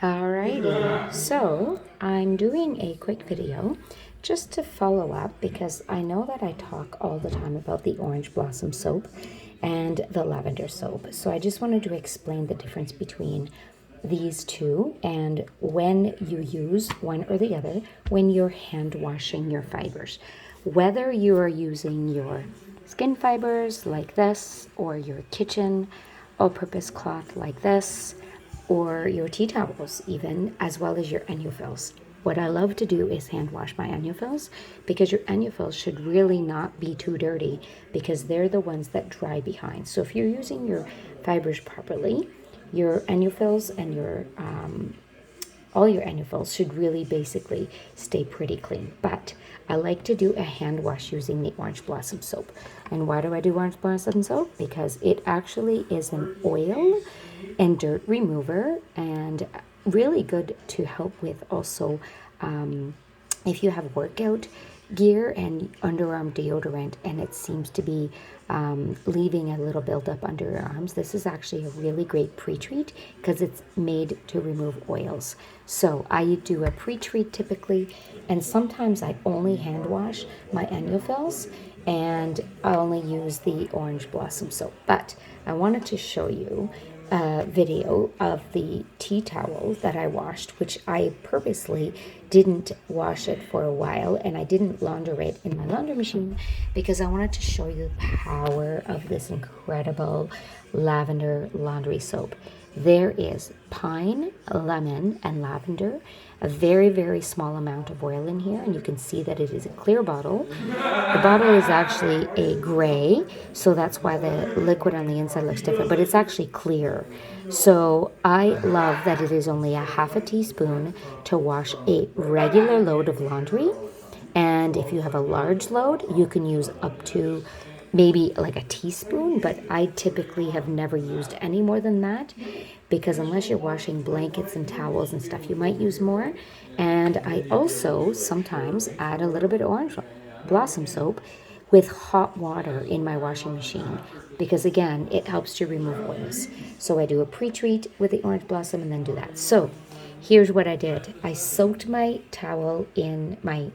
Alrighty, so I'm doing a quick video just to follow up because I know that I talk all the time about the orange blossom soap and the lavender soap. So I just wanted to explain the difference between these two and when you use one or the other when you're hand washing your fibers. Whether you are using your skin fibers like this or your kitchen all-purpose cloth like this, or your tea towels even, as well as your annuals. What I love to do is hand wash my annuals because your annuals should really not be too dirty because they're the ones that dry behind. So if you're using your fibers properly, your annuals and your all your annuals should really basically stay pretty clean. But I like to do a hand wash using the orange blossom soap. And why do I do orange blossom soap? Because it actually is an oil and dirt remover and really good to help with also if you have workout gear and underarm deodorant and it seems to be leaving a little buildup under your arms. This is actually a really great pre-treat because it's made to remove oils. So I do a pre-treat typically, and sometimes I only hand wash my annuals and I only use the orange blossom soap. But I wanted to show you a video of the tea towel that I washed, which I purposely didn't wash it for a while and I didn't launder it in my laundry machine because I wanted to show you the power of this incredible lavender laundry soap. There is pine, lemon, and lavender, a very, very small amount of oil in here, and you can see that it is a clear bottle. The bottle is actually a gray, so that's why the liquid on the inside looks different, but it's actually clear. So I love that it is only a half a teaspoon to wash a regular load of laundry, and if you have a large load, you can use up to maybe like a teaspoon, but I typically have never used any more than that because unless you're washing blankets and towels and stuff, you might use more. And I also sometimes add a little bit of orange blossom soap with hot water in my washing machine because again, it helps to remove oils. So I do a pre-treat with the orange blossom and then do that. So here's what I did. I soaked my towel in my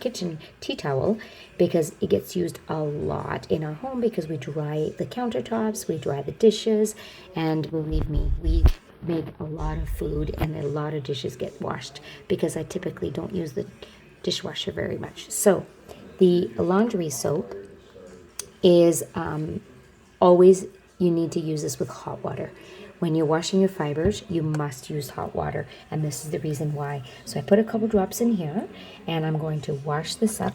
kitchen tea towel because it gets used a lot in our home because we dry the countertops, we dry the dishes, and believe me, we make a lot of food and a lot of dishes get washed because I typically don't use the dishwasher very much. So the laundry soap is always, you need to use this with hot water. When you're washing your fibers, you must use hot water, and this is the reason why. So I put a couple drops in here, and I'm going to wash this up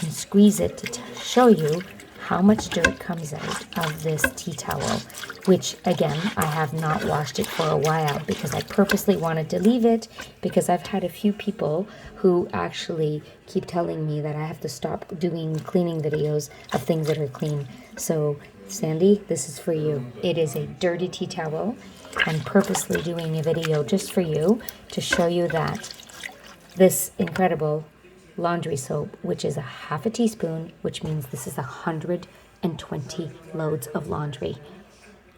and squeeze it to show you how much dirt comes out of this tea towel, which, again, I have not washed it for a while because I purposely wanted to leave it because I've had a few people who actually keep telling me that I have to stop doing cleaning videos of things that are clean. So Sandy, this is for you. It is a dirty tea towel. I'm purposely doing a video just for you to show you that this incredible laundry soap, which is a half a teaspoon, which means this is 120 loads of laundry.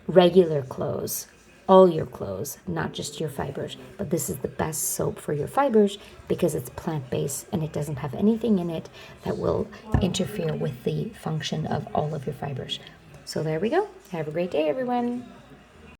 Regular clothes, all your clothes, not just your fibers, but this is the best soap for your fibers because it's plant-based and it doesn't have anything in it that will interfere with the function of all of your fibers. So there we go. Have a great day, everyone.